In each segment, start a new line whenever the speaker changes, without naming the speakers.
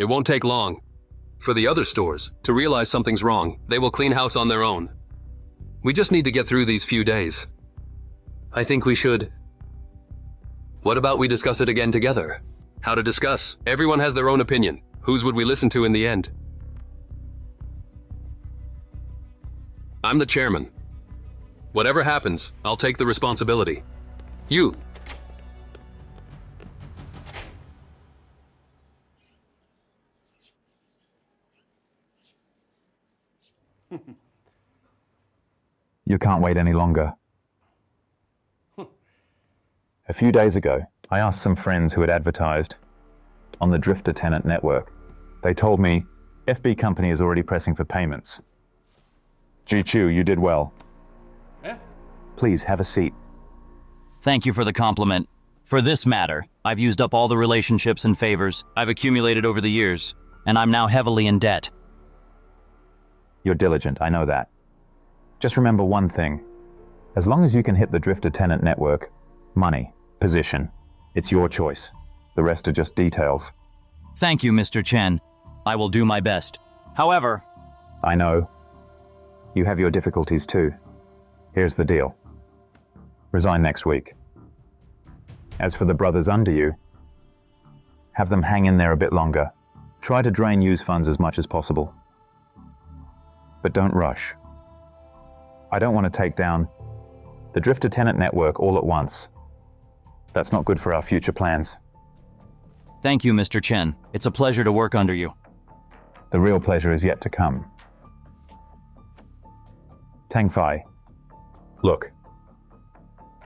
It won't take long. For the other stores to realize something's wrong, they will clean house on their own. We just need to get through these few days. I think we should. What about we discuss it again together? How to discuss? Everyone has their own opinion. Whose would we listen to in the end? I'm the chairman. Whatever happens, I'll take the responsibility. You.
You can't wait any longer. A few days ago, I asked some friends who had advertised on the Drifter Tenant network. They told me, FB company is already pressing for payments. Jichu, you did well. Please have a seat.
Thank you for the compliment. For this matter, I've used up all the relationships and favors I've accumulated over the years, and I'm now heavily in debt.
You're diligent, I know that. Just remember one thing. As long as you can hit the Drifter Tenant network, money, position, it's your choice. The rest are just details.
Thank you, Mr. Chen. I will do my best. However...
I know. You have your difficulties too. Here's the deal. Resign next week. As for the brothers under you, have them hang in there a bit longer. Try to drain use funds as much as possible. But don't rush. I don't want to take down the Drifter Tenant network all at once. That's not good for our future plans.
Thank you, Mr. Chen. It's a pleasure to work under you.
The real pleasure is yet to come. Teng Fai, look.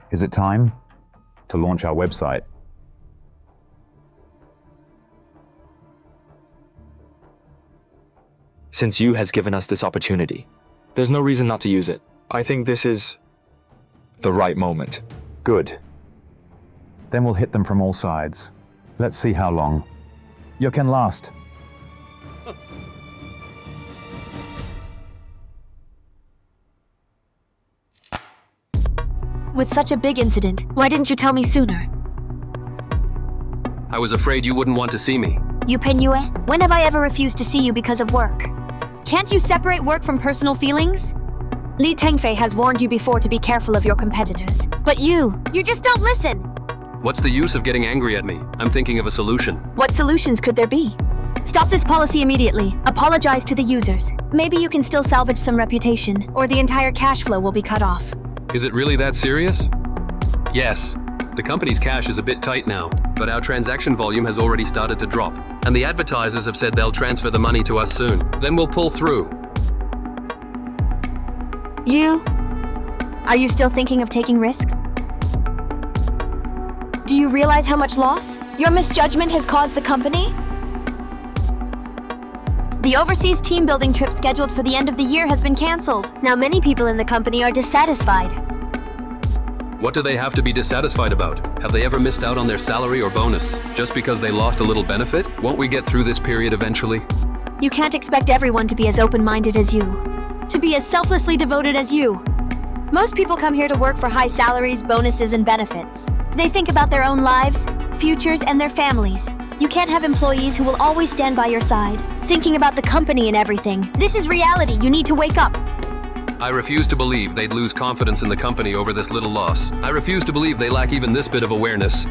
Is it time to launch our website?
Since Yu has given us this opportunity, there's no reason not to use it. I think this is the right moment.
Good. Then we'll hit them from all sides. Let's see how long you can last.
With such a big incident, why didn't you tell me sooner?
I was afraid you wouldn't want to see me.
Yu Pen Yue, when have I ever refused to see you because of work? Can't you separate work from personal feelings? Li Tengfei has warned you before to be careful of your competitors. But you just don't listen!
What's the use of getting angry at me? I'm thinking of a solution.
What solutions could there be? Stop this policy immediately. Apologize to the users. Maybe you can still salvage some reputation, or the entire cash flow will be cut off.
Is it really that serious? Yes. The company's cash is a bit tight now, but our transaction volume has already started to drop, and the advertisers have said they'll transfer the money to us soon. Then we'll pull through.
Are you still thinking of taking risks? Do you realize how much loss your misjudgment has caused the company? The overseas team building trip scheduled for the end of the year has been cancelled. Now many people in the company are dissatisfied.
What do they have to be dissatisfied about? Have they ever missed out on their salary or bonus just because they lost a little benefit? Won't we get through this period eventually?
You can't expect everyone to be as open-minded as you, to be as selflessly devoted as you. Most people come here to work for high salaries, bonuses, and benefits. They think about their own lives, futures, and their families. You can't have employees who will always stand by your side, thinking about the company and everything. This is reality. You need to wake up.
I refuse to believe they'd lose confidence in the company over this little loss. I refuse to believe they lack even this bit of awareness.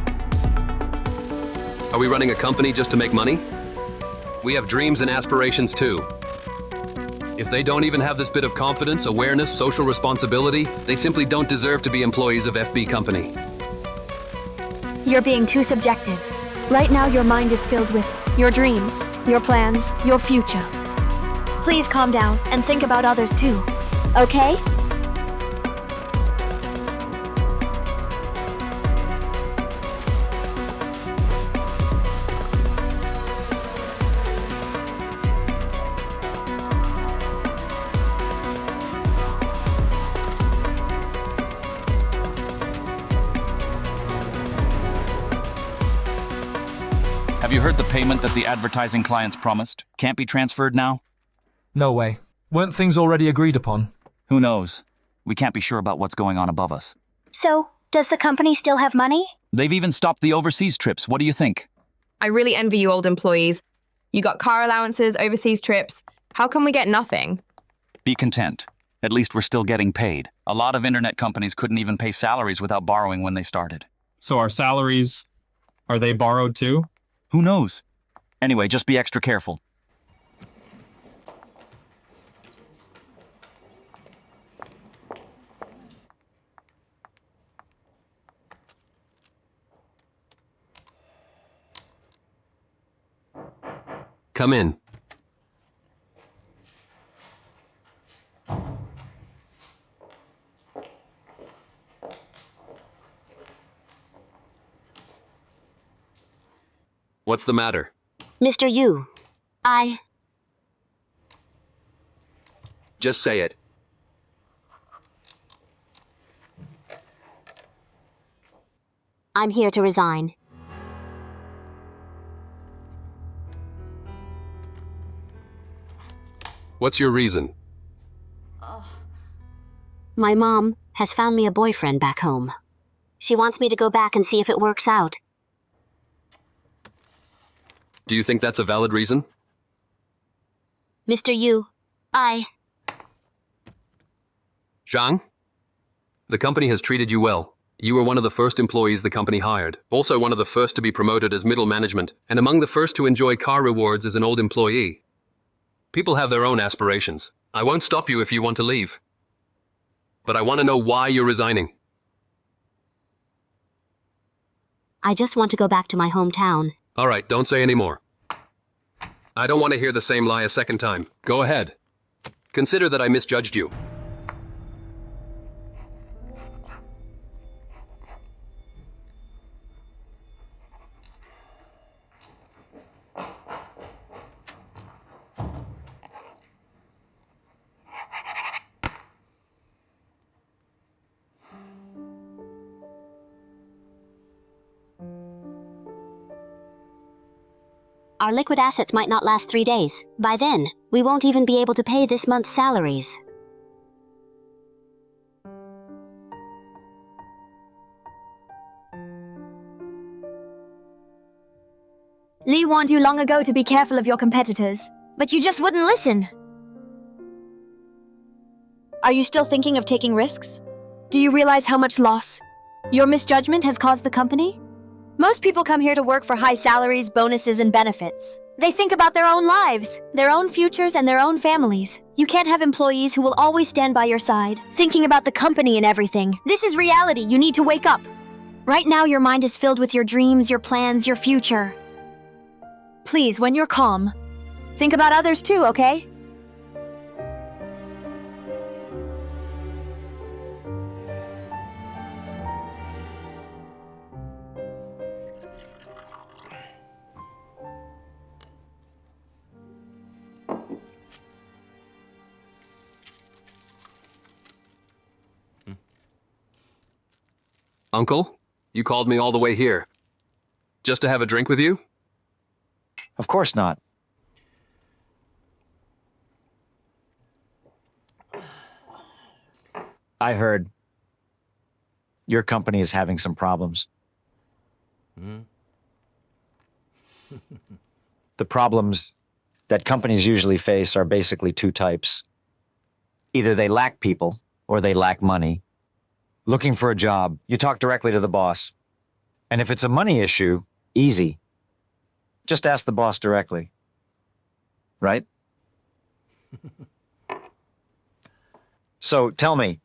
Are we running a company just to make money? We have dreams and aspirations too. If they don't even have this bit of confidence, awareness, social responsibility, they simply don't deserve to be employees of FB company.
You're being too subjective. Right now your mind is filled with your dreams, your plans, your future. Please calm down and think about others too. Okay?
Have you heard the payment that the advertising clients promised? Can't be transferred now?
No way. Weren't things already agreed upon?
Who knows? We can't be sure about what's going on above us.
So, does the company still have money?
They've even stopped the overseas trips. What do you think?
I really envy you old employees. You got car allowances, overseas trips. How come we get nothing?
Be content. At least we're still getting paid. A lot of internet companies couldn't even pay salaries without borrowing when they started.
So our salaries, are they borrowed too?
Who knows? Anyway, just be extra careful.
Come in. What's the matter?
Mr. Yu,
Just say it.
I'm here to resign.
What's your reason?
My mom has found me a boyfriend back home. She wants me to go back and see if it works out.
Do you think that's a valid reason?
Mr. Yu,
Zhang? The company has treated you well. You were one of the first employees the company hired, also one of the first to be promoted as middle management, and among the first to enjoy car rewards as an old employee. People have their own aspirations. I won't stop you if you want to leave. But I want to know why you're resigning.
I just want to go back to my hometown.
All right, don't say any more. I don't want to hear the same lie a second time. Go ahead. Consider that I misjudged you.
Our liquid assets might not last 3 days. By then, we won't even be able to pay this month's salaries. Li warned you long ago to be careful of your competitors, but you just wouldn't listen. Are you still thinking of taking risks? Do you realize how much loss your misjudgment has caused the company? Most people come here to work for high salaries, bonuses, and benefits. They think about their own lives, their own futures, and their own families. You can't have employees who will always stand by your side, thinking about the company and everything. This is reality. You need to wake up. Right now, your mind is filled with your dreams, your plans, your future. Please, when you're calm, think about others too, okay?
Uncle, you called me all the way here. Just to have a drink with you?
Of course not. I heard your company is having some problems. The problems that companies usually face are basically two types. Either they lack people or they lack money. Looking for a job, you talk directly to the boss. And if it's a money issue, easy. Just ask the boss directly. Right? So tell me,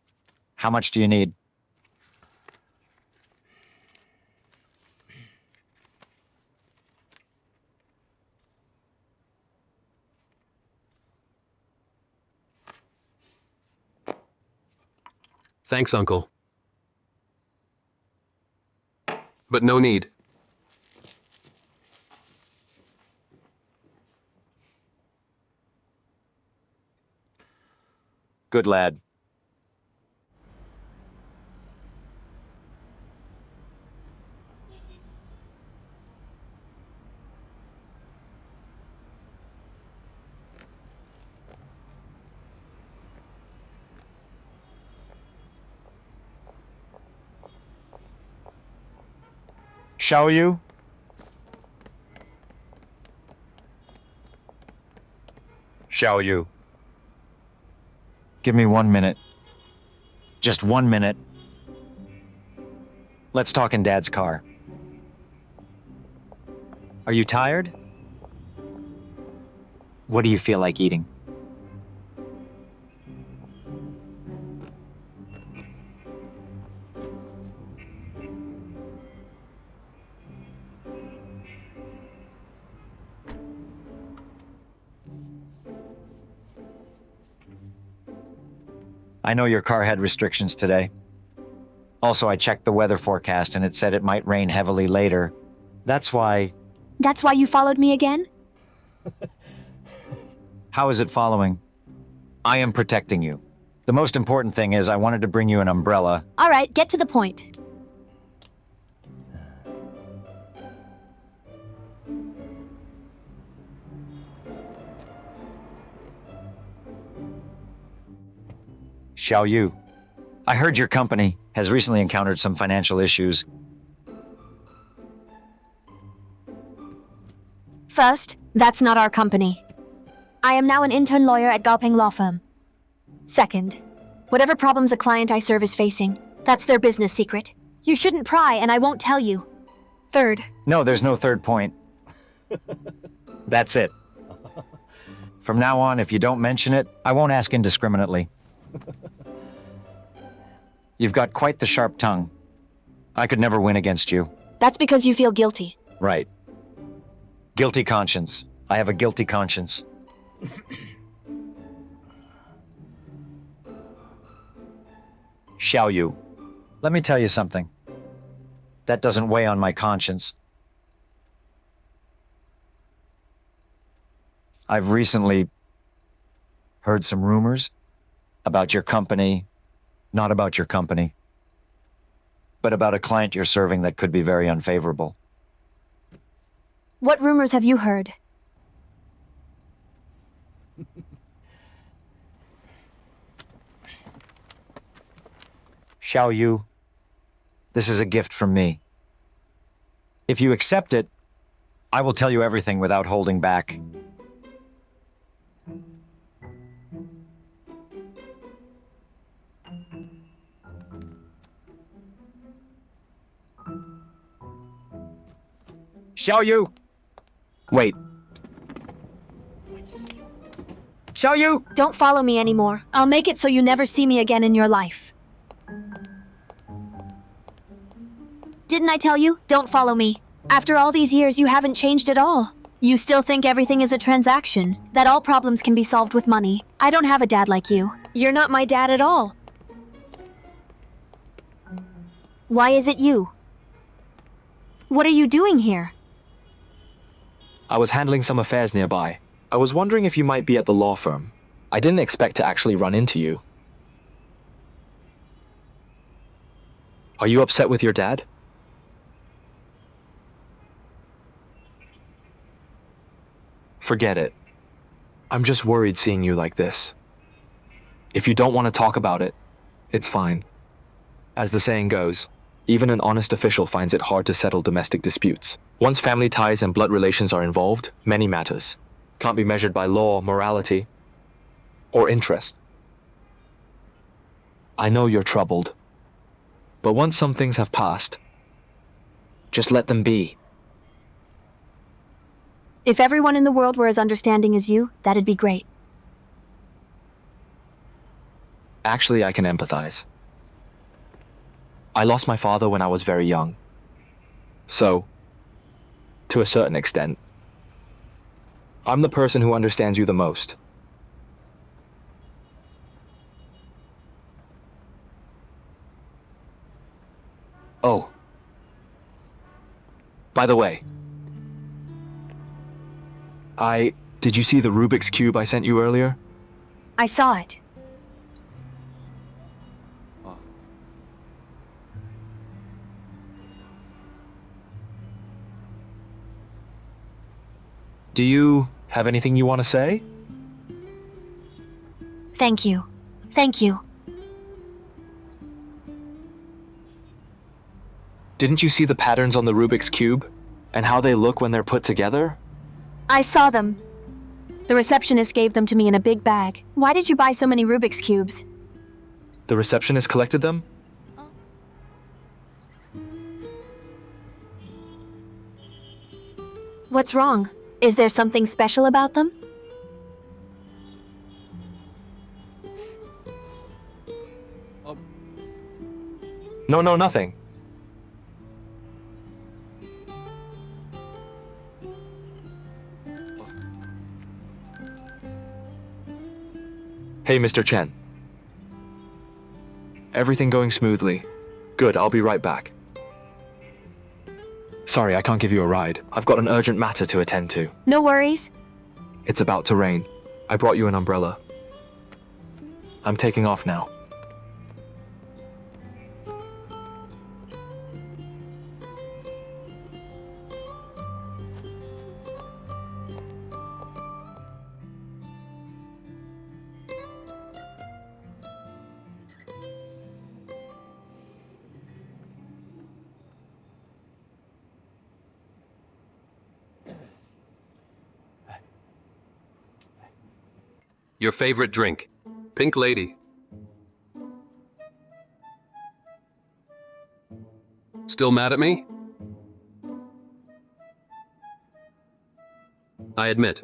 how much do you need?
Thanks, Uncle. But no need.
Good lad. Xiao Yu? Xiao Yu. Give me 1 minute. Just 1 minute. Let's talk in Dad's car. Are you tired? What do you feel like eating? I know your car had restrictions today. Also, I checked the weather forecast and it said it might rain heavily later. That's why...
That's why you followed me again?
How is it following? I am protecting you. The most important thing is I wanted to bring you an umbrella.
All right, get to the point.
Xiao Yu, I heard your company has recently encountered some financial issues.
First, that's not our company. I am now an intern lawyer at Gaopeng Law Firm. Second, whatever problems a client I serve is facing, that's their business secret. You shouldn't pry, and I won't tell you. Third.
No, there's no third point. That's it. From now on, if you don't mention it, I won't ask indiscriminately. You've got quite the sharp tongue. I could never win against you.
That's because you feel guilty.
Right. Guilty conscience. I have a guilty conscience. Xiao Yu, let me tell you something. That doesn't weigh on my conscience. I've recently heard some rumors about your company, not about your company, but about a client you're serving that could be very unfavorable.
What rumors have you heard?
Xiao Yu, this is a gift from me. If you accept it, I will tell you everything without holding back. Xiao Yu! Wait. Xiao Yu!
Don't follow me anymore. I'll make it so you never see me again in your life. Didn't I tell you? Don't follow me. After all these years, you haven't changed at all. You still think everything is a transaction, that all problems can be solved with money. I don't have a dad like you. You're not my dad at all. Why is it you? What are you doing here?
I was handling some affairs nearby. I was wondering if you might be at the law firm. I didn't expect to actually run into you. Are you upset with your dad? Forget it. I'm just worried seeing you like this. If you don't want to talk about it, it's fine. As the saying goes, even an honest official finds it hard to settle domestic disputes. Once family ties and blood relations are involved, many matters can't be measured by law, morality, or interest. I know you're troubled, but once some things have passed, just let them be.
If everyone in the world were as understanding as you, that'd be great.
Actually, I can empathize. I lost my father when I was very young. So, to a certain extent, I'm the person who understands you the most. Oh. By the way, did you see the Rubik's Cube I sent you earlier?
I saw it.
Do you have anything you want to say?
Thank you. Thank you.
Didn't you see the patterns on the Rubik's Cube? And how they look when they're put together?
I saw them. The receptionist gave them to me in a big bag. Why did you buy so many Rubik's Cubes?
The receptionist collected them?
What's wrong? Is there something special about them?
No, nothing. Hey, Mr. Chen. Everything going smoothly. Good, I'll be right back. Sorry, I can't give you a ride. I've got an urgent matter to attend to.
No worries.
It's about to rain. I brought you an umbrella. I'm taking off now.
Your favorite drink. Pink Lady. Still mad at me? I admit,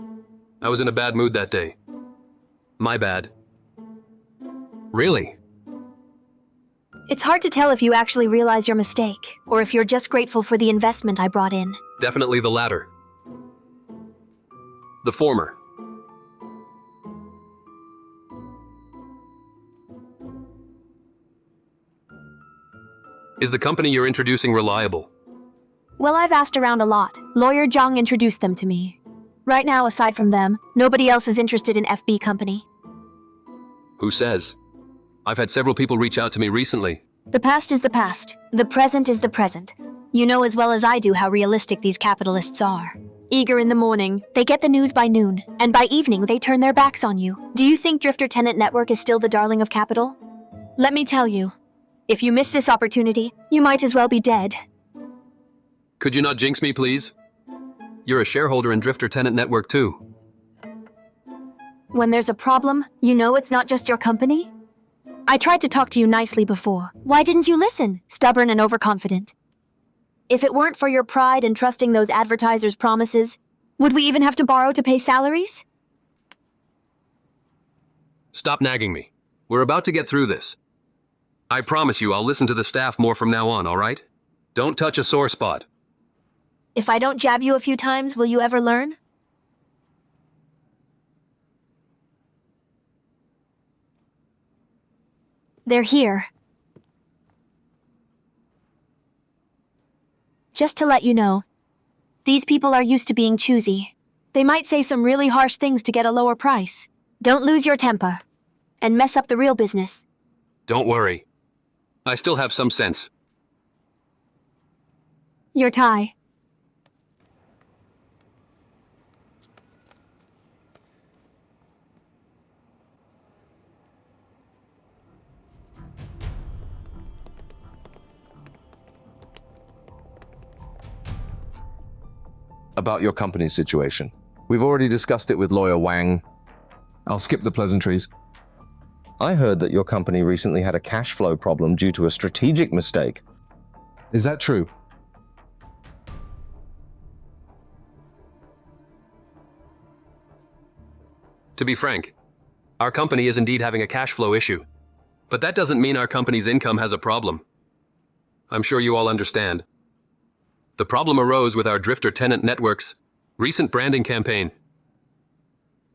I was in a bad mood that day. My bad. Really?
It's hard to tell if you actually realize your mistake, or if you're just grateful for the investment I brought in.
Definitely the latter. The former. Is the company you're introducing reliable?
Well, I've asked around a lot. Lawyer Zhang introduced them to me. Right now, aside from them, nobody else is interested in FB company.
Who says? I've had several people reach out to me recently.
The past is the past. The present is the present. You know as well as I do how realistic these capitalists are. Eager in the morning, they get the news by noon, and by evening they turn their backs on you. Do you think Drifter Tenant Network is still the darling of capital? Let me tell you, if you miss this opportunity, you might as well be dead.
Could you not jinx me, please? You're a shareholder in Drifter Tenant Network too.
When there's a problem, you know it's not just your company? I tried to talk to you nicely before. Why didn't you listen? Stubborn and overconfident. If it weren't for your pride and trusting those advertisers' promises, would we even have to borrow to pay salaries?
Stop nagging me. We're about to get through this. I promise you I'll listen to the staff more from now on, all right? Don't touch a sore spot.
If I don't jab you a few times, will you ever learn? They're here. Just to let you know, these people are used to being choosy. They might say some really harsh things to get a lower price. Don't lose your temper and mess up the real business.
Don't worry. I still have some sense.
Your tie.
About your company's situation. We've already discussed it with lawyer Wang. I'll skip the pleasantries. I heard that your company recently had a cash flow problem due to a strategic mistake. Is that true?
To be frank, our company is indeed having a cash flow issue. But that doesn't mean our company's income has a problem. I'm sure you all understand. The problem arose with our Drifter Tenant Network's recent branding campaign.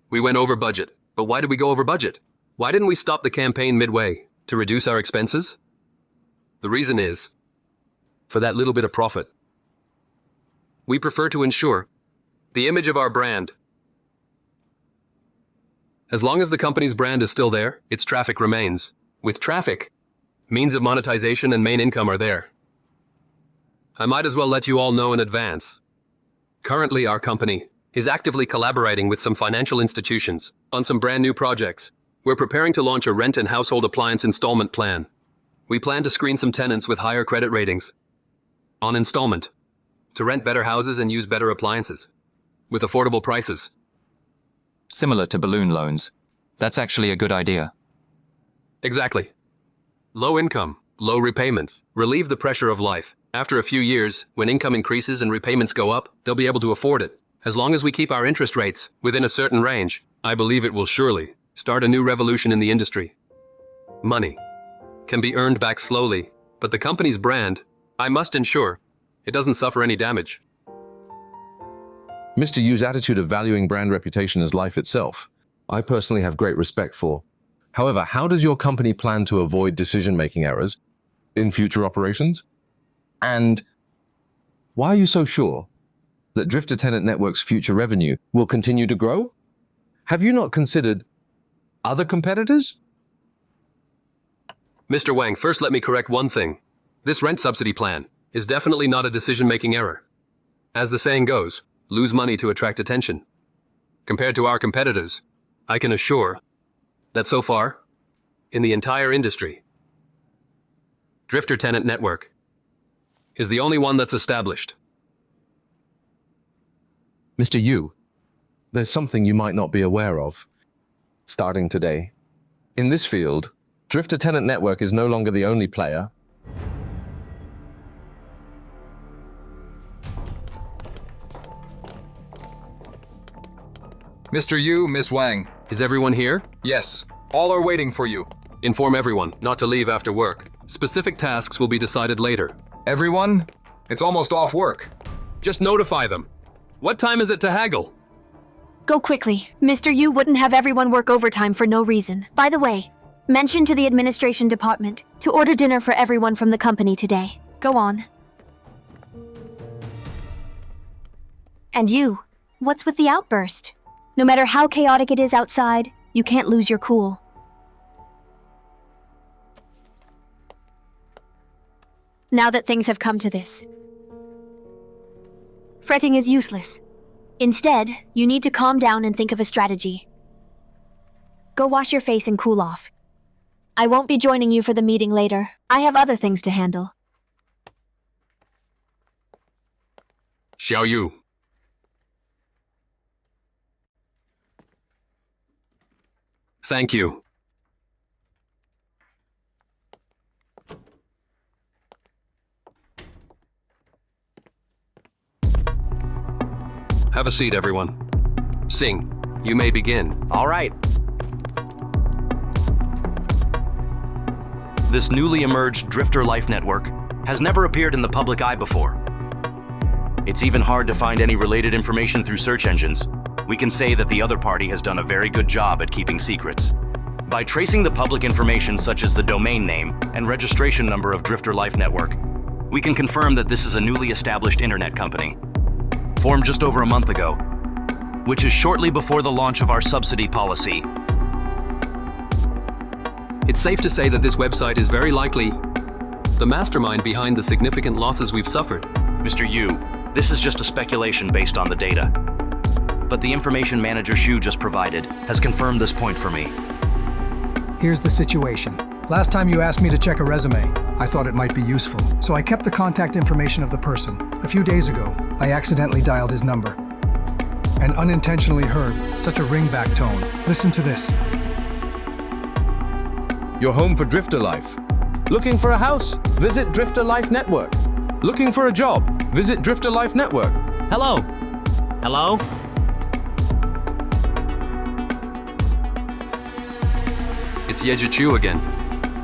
We went over budget. But why did we go over budget? Why didn't we stop the campaign midway to reduce our expenses? The reason is, for that little bit of profit. We prefer to ensure the image of our brand. As long as the company's brand is still there, its traffic remains. With traffic, means of monetization and main income are there. I might as well let you all know in advance. Currently, our company is actively collaborating with some financial institutions on some brand new projects. We're preparing to launch a rent and household appliance installment plan. We plan to screen some tenants with higher credit ratings on installment to rent better houses and use better appliances with affordable prices.
similar to balloon loans. That's actually a good idea.
Exactly. Low income, low repayments, relieve the pressure of life. After a few years, when income increases and repayments go up, they'll be able to afford it. As long as we keep our interest rates within a certain range, I believe it will surely start a new revolution in the industry. Money can be earned back slowly, but the company's brand, I must ensure, it doesn't suffer any damage.
Mr. Yu's attitude of valuing brand reputation as life itself, I personally have great respect for. However, how does your company plan to avoid decision-making errors in future operations? And why are you so sure that Drifter Tenant Network's future revenue will continue to grow? Have you not considered other competitors?
Mr. Wang, first let me correct one thing. This rent subsidy plan is definitely not a decision-making error. As the saying goes, lose money to attract attention. Compared to our competitors, I can assure that so far, in the entire industry, Drifter Tenant Network is the only one that's established.
Mr. Yu, there's something you might not be aware of. Starting today, in this field, Drifter Tenant Network is no longer the only player.
Mr. Yu, Miss Wang.
Is everyone here?
Yes, all are waiting for you.
Inform everyone not to leave after work. Specific tasks will be decided later.
Everyone? It's almost off work.
Just notify them. What time is it to haggle?
Go quickly. Mr. Yu wouldn't have everyone work overtime for no reason. By the way, mention to the administration department to order dinner for everyone from the company today. Go on. And you, what's with the outburst? No matter how chaotic it is outside, you can't lose your cool. Now that things have come to this, fretting is useless. Instead, you need to calm down and think of a strategy. Go wash your face and cool off. I won't be joining you for the meeting later. I have other things to handle.
Xiao Yu. Thank you. Have a seat, everyone. Sing, you may begin.
All right. This newly emerged Drifter Life Network has never appeared in the public eye before. It's even hard to find any related information through search engines. We can say that the other party has done a very good job at keeping secrets. By tracing the public information such as the domain name and registration number of Drifter Life Network, we can confirm that this is a newly established internet company, formed just over a month ago, which is shortly before the launch of our subsidy policy.
It's safe to say that this website is very likely the mastermind behind the significant losses we've suffered.
Mr. Yu, this is just a speculation based on the data. But the information manager Xu just provided has confirmed this point for me.
Here's the situation. Last time you asked me to check a resume, I thought it might be useful, so I kept the contact information of the person. A few days ago, I accidentally dialed his number and unintentionally heard such a ringback tone. Listen to this.
You're home for Drifter Life. Looking for a house? Visit Drifter Life Network. Looking for a job? Visit Drifter Life Network.
Hello? Hello?
It's Yejichu again.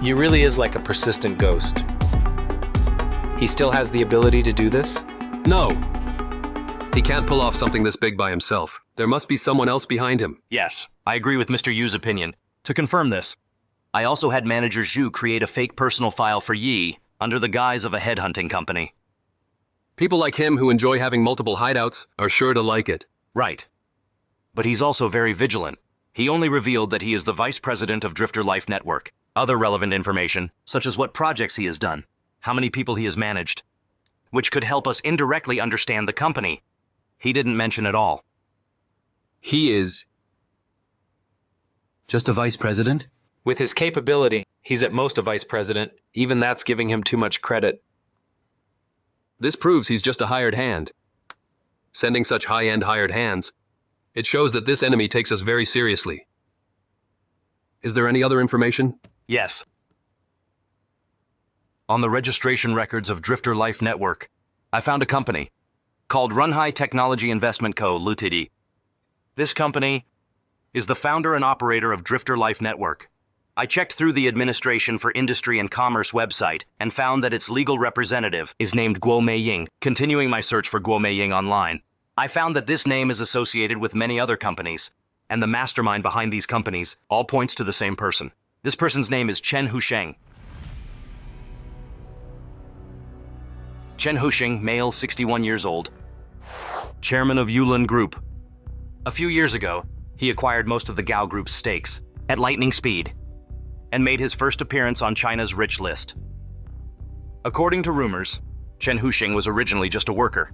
He really is like a persistent ghost. He still has the ability to do this?
No. He can't pull off something this big by himself. There must be someone else behind him.
Yes, I agree with Mr. Yu's opinion. To confirm this, I also had manager Xu create a fake personal file for Yi under the guise of a headhunting company.
People like him who enjoy having multiple hideouts are sure to like it.
Right. But he's also very vigilant. He only revealed that he is the vice president of Drifter Life Network. Other relevant information, such as what projects he has done, how many people he has managed, which could help us indirectly understand the company, he didn't mention at all.
He is just a vice president?
With his capability, he's at most a vice president. Even that's giving him too much credit.
This proves he's just a hired hand. Sending such high-end hired hands It shows that this enemy takes us very seriously. Is there any other information?
Yes. On the registration records of Drifter Life Network, I found a company called Runhai Technology Investment Co. Ltd. This company is the founder and operator of Drifter Life Network. I checked through the Administration for Industry and Commerce website and found that its legal representative is named Guo Meiying. Continuing my search for Guo Meiying online, I found that this name is associated with many other companies, and the mastermind behind these companies all points to the same person. This person's name is Chen Husheng. Chen Husheng, male, 61 years old, chairman of Yulin Group. A few years ago, he acquired most of the Gao Group's stakes at lightning speed and made his first appearance on China's rich list. According to rumors, Chen Husheng was originally just a worker,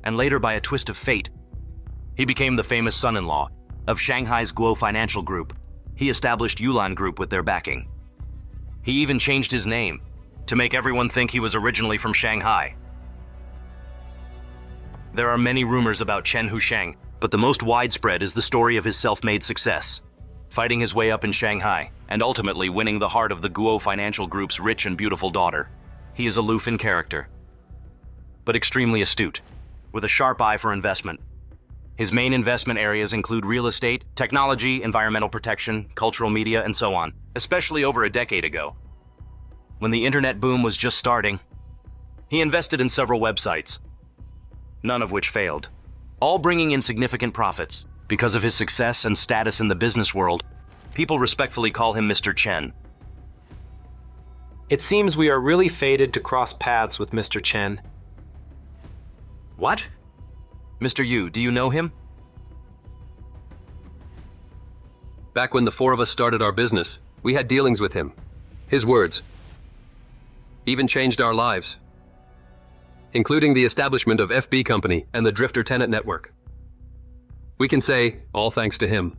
and later, by a twist of fate, he became the famous son-in-law of Shanghai's Guo Financial Group. He established Yulin Group with their backing. He even changed his name to make everyone think he was originally from Shanghai. There are many rumors about Chen Husheng, but the most widespread is the story of his self-made success, fighting his way up in Shanghai, and ultimately winning the heart of the Guo Financial Group's rich and beautiful daughter. He is aloof in character, but extremely astute, with a sharp eye for investment. His main investment areas include real estate, technology, environmental protection, cultural media, and so on, especially over a decade ago. When the internet boom was just starting, he invested in several websites, none of which failed, all bringing in significant profits. Because of his success and status in the business world, people respectfully call him Mr. Chen.
It seems we are really fated to cross paths with Mr. Chen.
What? Mr. Yu, do you know him?
Back when the four of us started our business, we had dealings with him. His words even changed our lives, including the establishment of FB Company and the Drifter Tenant Network. We can say, all thanks to him.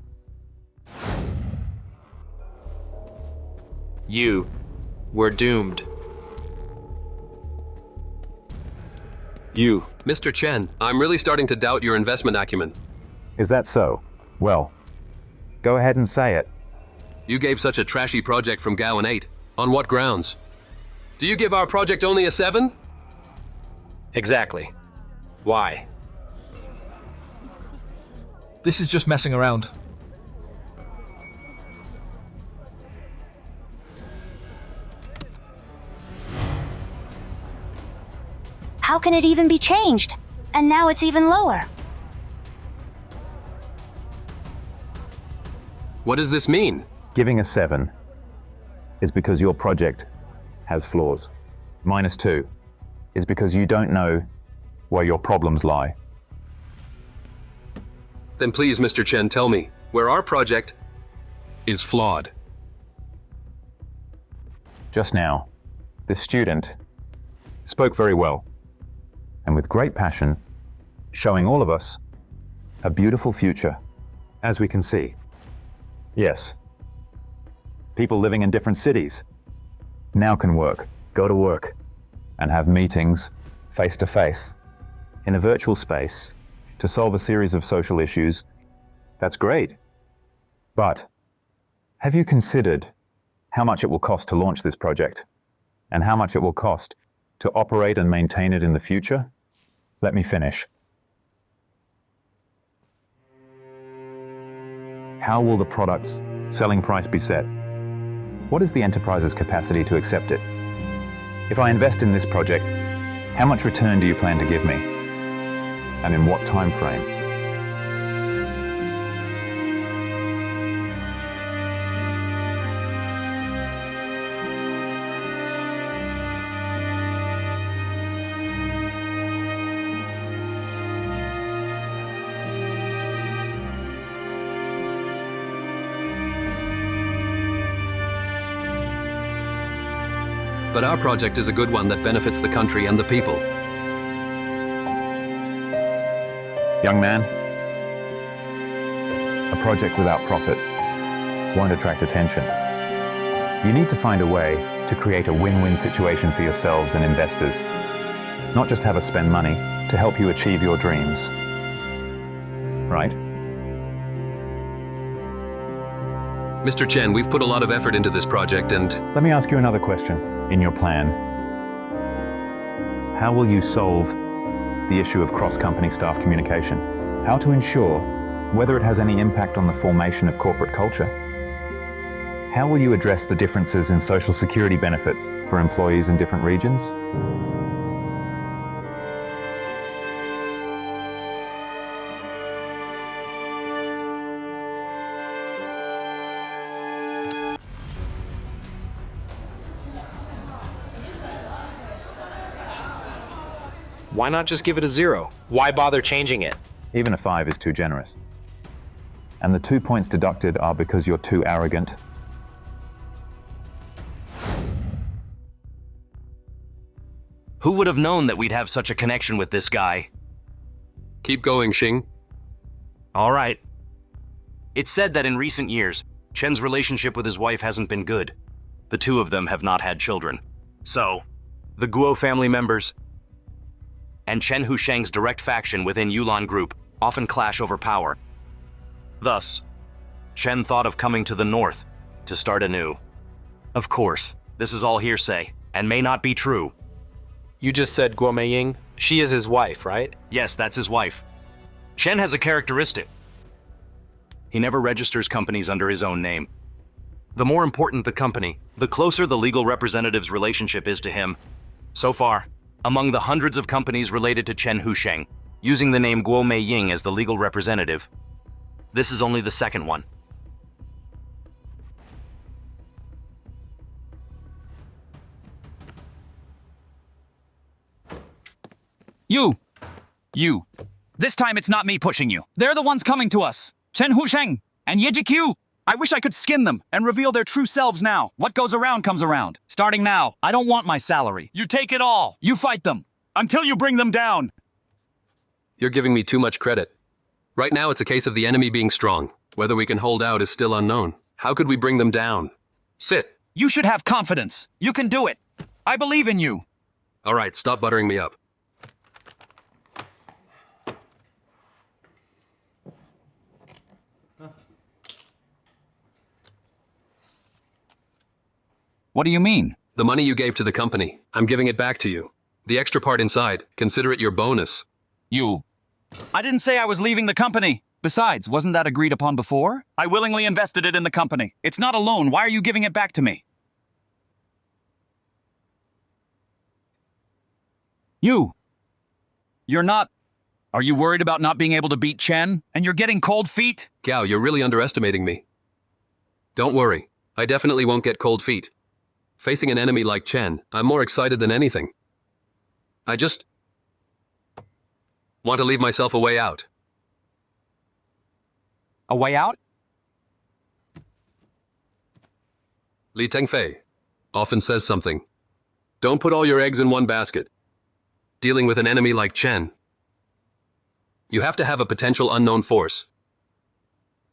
You, we're doomed.
You. Mr. Chen, I'm really starting to doubt your investment acumen.
Is that so? Well, go ahead and say it.
You gave such a trashy project from Gao an 8. On what grounds? Do you give our project only a 7?
Exactly. Why?
This is just messing around.
How can it even be changed? And now it's even lower.
What does this mean?
Giving a 7 is because your project has flaws. -2 is because you don't know where your problems lie.
Then please, Mr. Chen, tell me where our project is flawed.
Just now, this student spoke very well, and with great passion, showing all of us a beautiful future, as we can see. Yes, people living in different cities now can go to work, and have meetings face to face in a virtual space to solve a series of social issues. That's great. But have you considered how much it will cost to launch this project, and how much it will cost to operate and maintain it in the future? Let me finish. How will the product's selling price be set? What is the enterprise's capacity to accept it? If I invest in this project, how much return do you plan to give me? And in what time frame?
But our project is a good one that benefits the country and the people.
Young man, a project without profit won't attract attention. You need to find a way to create a win-win situation for yourselves and investors, not just have us spend money to help you achieve your dreams. right?
Mr. Chen, we've put a lot of effort into this project and...
Let me ask you another question. In your plan, how will you solve the issue of cross-company staff communication? How to ensure whether it has any impact on the formation of corporate culture? How will you address the differences in social security benefits for employees in different regions?
Why not just give it a 0? Why bother changing it?
Even a 5 is too generous. And the 2 points deducted are because you're too arrogant.
Who would have known that we'd have such a connection with this guy?
Keep going, Xing.
All right. It's said that in recent years, Chen's relationship with his wife hasn't been good. The two of them have not had children. So, the Guo family members and Chen Husheng's direct faction within Yulan Group often clash over power. Thus, Chen thought of coming to the north to start anew. Of course, this is all hearsay and may not be true.
You just said Guo Meiying. She is his wife, right?
Yes, that's his wife. Chen has a characteristic. He never registers companies under his own name. The more important the company, the closer the legal representative's relationship is to him. So far, among the hundreds of companies related to Chen Husheng, using the name Guo Meiying as the legal representative, this is only the second one.
You. This time it's not me pushing you. They're the ones coming to us. Chen Husheng and Yejikyu. I wish I could skin them and reveal their true selves now. What goes around comes around. Starting now, I don't want my salary. You take it all. You fight them until you bring them down.
You're giving me too much credit. Right now it's a case of the enemy being strong. Whether we can hold out is still unknown. How could we bring them down? Sit.
You should have confidence. You can do it. I believe in you.
All right, stop buttering me up.
What do you mean?
The money you gave to the company. I'm giving it back to you. The extra part inside, consider it your bonus.
I didn't say I was leaving the company. Besides, wasn't that agreed upon before? I willingly invested it in the company. It's not a loan. Why are you giving it back to me? You're not... Are you worried about not being able to beat Chen? And you're getting cold feet?
Gao, you're really underestimating me. Don't worry. I definitely won't get cold feet. Facing an enemy like Chen, I'm more excited than anything. I just want to leave myself a way out.
A way out?
Li Tengfei often says something. Don't put all your eggs in one basket. Dealing with an enemy like Chen, you have to have a potential unknown force.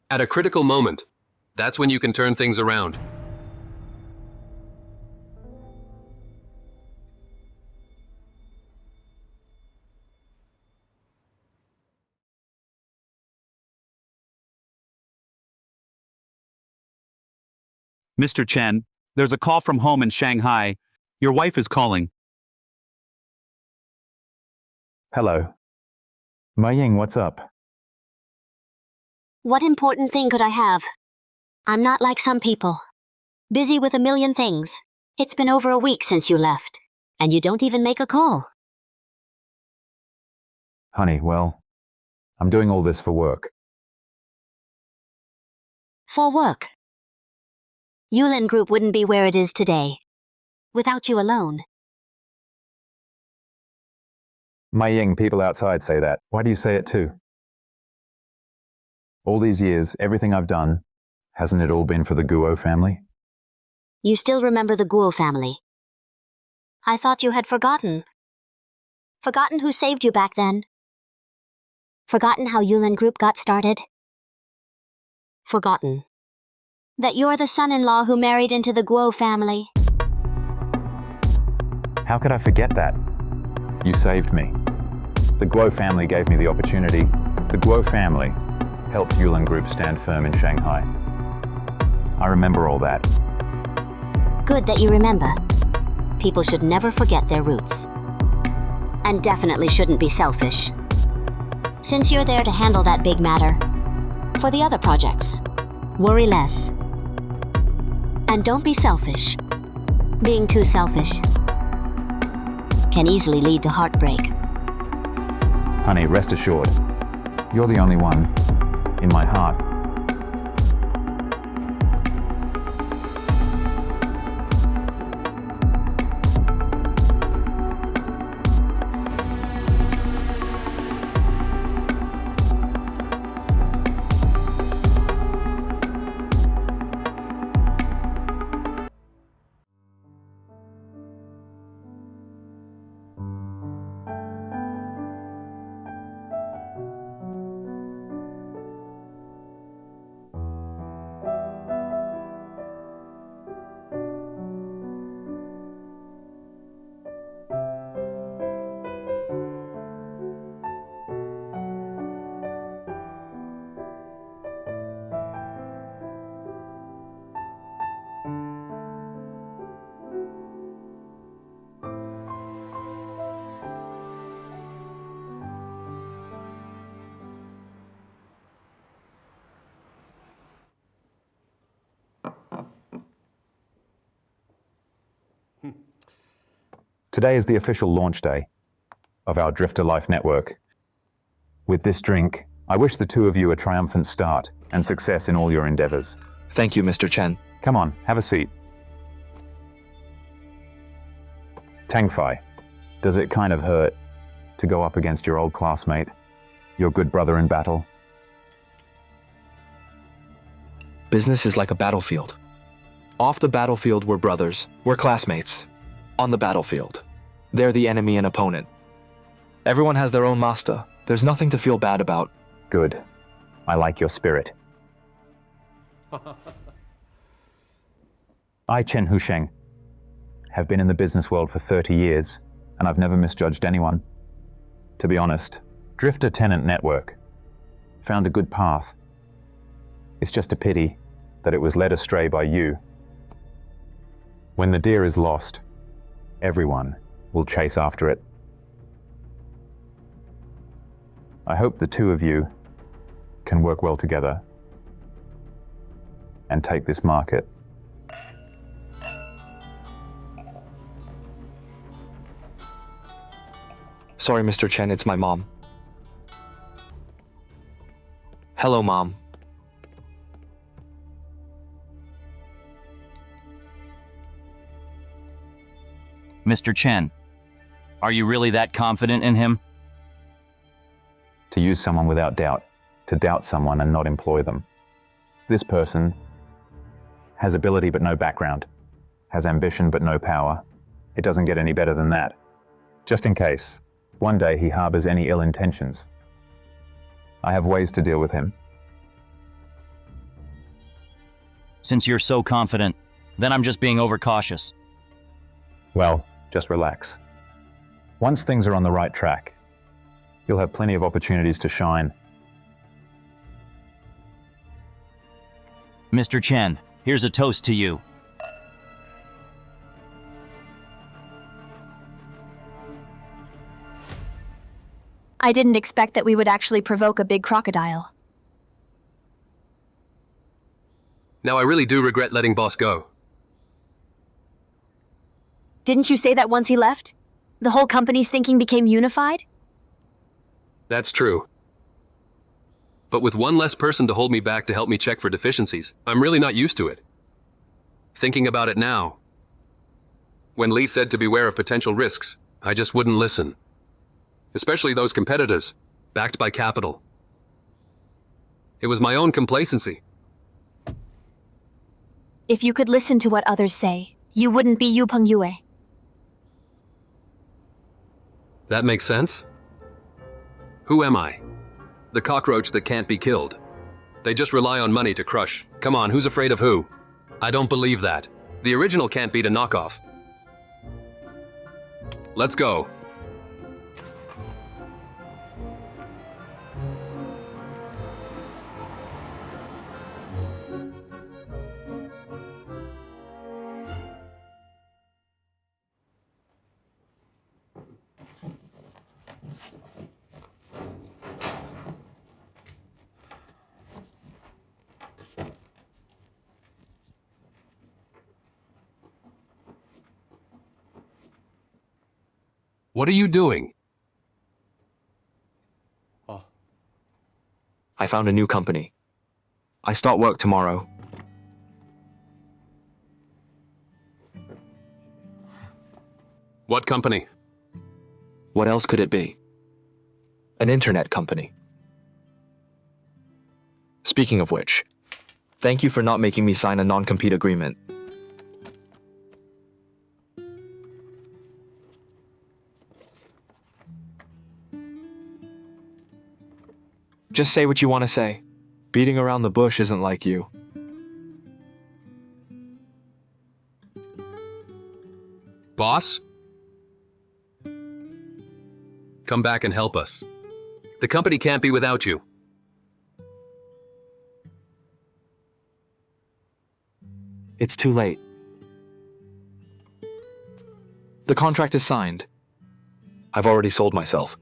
At a critical moment, that's when you can turn things around.
Mr. Chen, there's a call from home in Shanghai. Your wife is calling.
Hello. Meiying, what's up?
What important thing could I have? I'm not like some people. Busy with a million things. It's been over a week since you left, and you don't even make a call.
Honey, well, I'm doing all this for work.
For work. Yulan Group wouldn't be where it is today without you alone.
Meiying, people outside say that. Why do you say it too? All these years, everything I've done, hasn't it all been for the Guo family?
You still remember the Guo family. I thought you had forgotten. Forgotten who saved you back then. Forgotten how Yulan Group got started. Forgotten that you're the son-in-law who married into the Guo family.
How could I forget that? You saved me. The Guo family gave me the opportunity. The Guo family helped Yulin Group stand firm in Shanghai. I remember all that.
Good that you remember. People should never forget their roots. And definitely shouldn't be selfish. Since you're there to handle that big matter, for the other projects, worry less. And don't be selfish. Being too selfish can easily lead to heartbreak.
Honey, rest assured, you're the only one in my heart. Today is the official launch day of our Drifter Life Network. With this drink, I wish the two of you a triumphant start and success in all your endeavors.
Thank you, Mr. Chen.
Come on, have a seat. Teng Fai, does it kind of hurt to go up against your old classmate, your good brother in battle?
Business is like a battlefield. Off the battlefield, we're brothers, we're classmates. On the battlefield, they're the enemy and opponent. Everyone has their own master. There's nothing to feel bad about.
Good. I like your spirit. I, Chen Husheng, have been in the business world for 30 years, and I've never misjudged anyone. To be honest, Drifter Tenant Network found a good path. It's just a pity that it was led astray by you. When the deer is lost, everyone will chase after it. I hope the two of you can work well together and take this market.
Sorry, Mr. Chen, it's my mom. Hello, Mom.
Mr. Chen, are you really that confident in him?
To use someone without doubt, to doubt someone and not employ them. This person has ability but no background, has ambition but no power. It doesn't get any better than that. Just in case, one day he harbors any ill intentions. I have ways to deal with him.
Since you're so confident, then I'm just being overcautious.
Well, just relax. Once things are on the right track, you'll have plenty of opportunities to shine.
Mr. Chen, here's a toast to you.
I didn't expect that we would actually provoke a big crocodile.
Now I really do regret letting boss go.
Didn't you say that once he left, the whole company's thinking became unified?
That's true. But with one less person to hold me back to help me check for deficiencies, I'm really not used to it. Thinking about it now, when Lee said to beware of potential risks, I just wouldn't listen. Especially those competitors, backed by capital. It was my own complacency.
If you could listen to what others say, you wouldn't be Yu Pen Yue.
That makes sense? Who am I? The cockroach that can't be killed. They just rely on money to crush. Come on, who's afraid of who? I don't believe that. The original can't beat a knockoff. Let's go. What are you doing?
I found a new company. I start work tomorrow.
What company?
What else could it be? An internet company. Speaking of which, thank you for not making me sign a non-compete agreement. Just say what you want to say. Beating around the bush isn't like you.
Boss? Come back and help us. The company can't be without you.
It's too late. The contract is signed. I've already sold myself.